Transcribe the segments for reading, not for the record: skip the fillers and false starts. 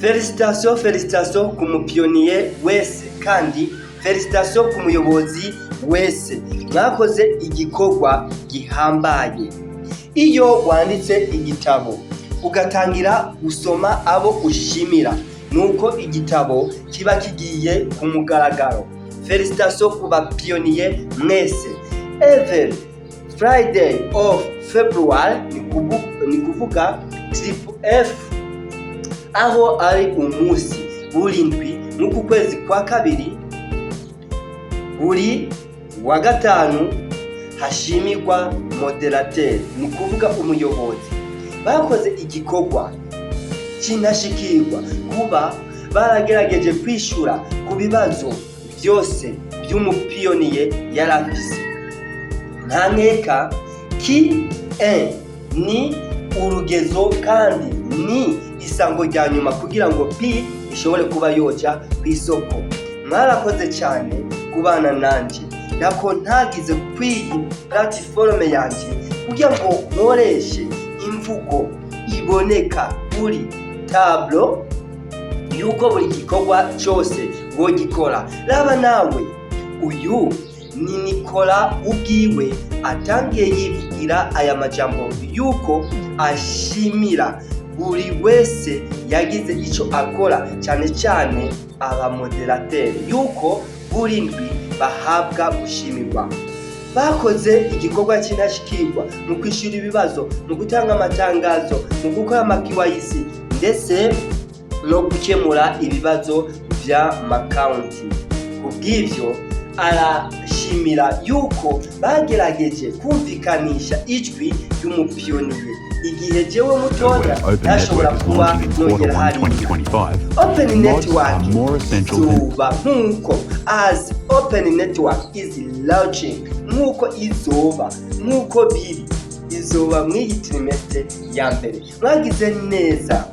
Felicitation ku mupiyoniye wese kandi felicitation ku muyobozi wese. Mwakoze igikorwa gihambaye. Iyo wanditse igitabo ugatangira gusoma abo ushimira, nuko igitabo kiba kigiye ku mugaragaro. Felicitation ku bapiyoniye mwese. Every Friday of February ni kuvuga F aho ari umunsi burindwi muku kwezi kwa kabiri buri wa gatanu hashimirwa moderateur, ni kuvuga umuyobozi. Bakoze igikorwa kinashikirwa kuba baragerageje kwishura ku bibazo byose by'umupiyoniye yarafise. Ntankeka ki ni urugezo kandi ni isango rya nyuma kugira ngo P ishobore kuba yoja ku isoko. Mwarakoze cyane kubana nanje, nako ntagize kwiyi platform yanje kugira ngo nkoreshe imvugo iboneka kuri tablo yuko buri gikorwa cyose wogikora. Raba nawe, uyu ni Nicola ubwiwe atangiye yivugira aya majambo yuko ashimira buri wese yagize ico akora, cyane cyane aba moderateur, yuko burindwi bahabwa gushimirwa. Bakoze igikorwa kinashikirwa mu kwishura ibibazo, mu gutanga amatangazo, mu gukora amakiwayisi ndetse no gukemura ibibazo bya makaunti. Kubw'ivyo arashimira yuko bagerageje kumvikanisha ijwi ry'umupiyoniye. Igihe jewe mutoya yashobora kuba nongera hari Open Network zuba nkuko as Open Network is launching, nkuko nkuko biri izoba mw'iyi trimestre ya mbere. Mwagize neza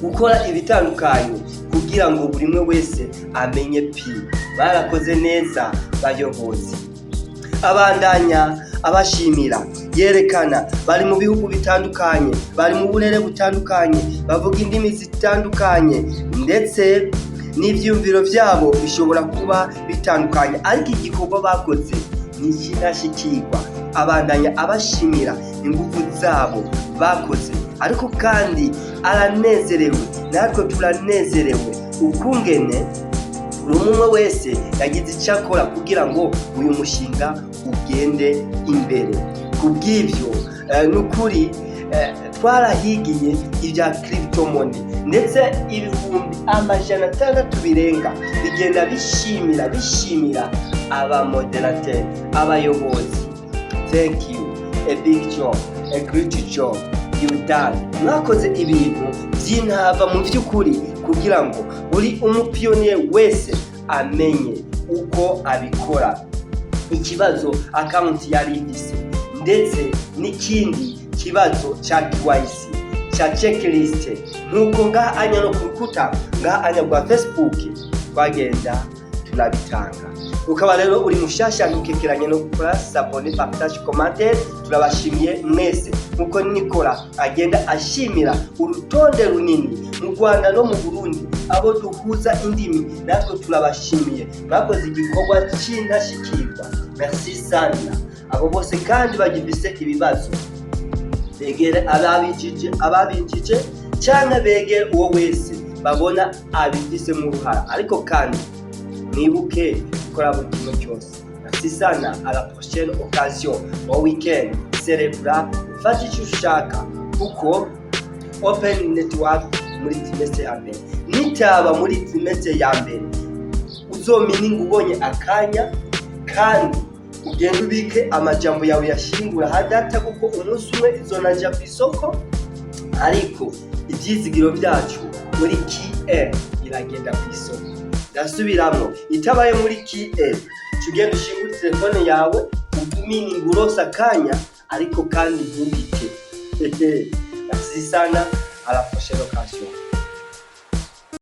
gukora ibitandukanye kugira ngo buri mwe wese amenye P. Barakoze neza bayobozi. Abandanya abashimira yerekana bari mu bihugu bitandukanye, bari mu burere butandukanye, bavuga indimi zitandukanye ndetse n'ivyumviro vyabo bishobora kuba bitandukanye, ariko igikorwa bakoze ni kinashikirwa. Abandanya abashimira ingufu zabo bakoze, ariko kandi aranezerewe, natwe turanezerewe ukungene umwe wese yagize icyo akora kugira ngo uyu mushinga ugende imbere. Kubw'ivyo nukuri twarahigiye ibya crypto money ndetse ibihumbi 600 birenga bigenda bishimira aba moderateur, abayobozi. Thank you, a big job, a great job you done. Mwakoze ibintu by'intava mu by'ukuri kugira ngo buri umupiyoniye wese amenye uko abikora. Ikibazo account yari ifise ndetse n'ikindi kibazo cha KYC cha checklist, nkuko ngaha anya no kurukuta ngaha anya kwa Facebook twagenda turabitanga. Ukaba rero uri mushasha ntukekeranye no gukora sabone, partage, commentaire. Turabashimiye mwese nkuko Nicola agenda ashimira urutonde runini mu Rwanda no mu Burundi abo duhuza indimi, natwe turabashimiye. Mwakoze igikorwa cy'intashikirwa. Merci sana. Abo bose kandi bagifise ibibazo begere ababinjije cyangwa begere uwo wese babona abifise mu ruhara, ariko kandi mwibuke gukora buri kimwe cyose. Merci sana. À la prochaine occasion au weekend celebra, fata icyo ushaka kuko Open Network muri trimestre ya mbere nitaba muri trimestre ya mbere uzomini ubonye akanya kandi ugenda ubike amajambo yawe yashingura hadata kuko umunsi umwe izonaja ku isoko, ariko ibyizigiro byacu muri KE iragenda ku isoko. Ndasubiramo, itabaye muri KE tugenda ushingura telefone yawe utumini ngurosa akanya, ariko kandi ntubike. Merci sana. À la prochaine occasion.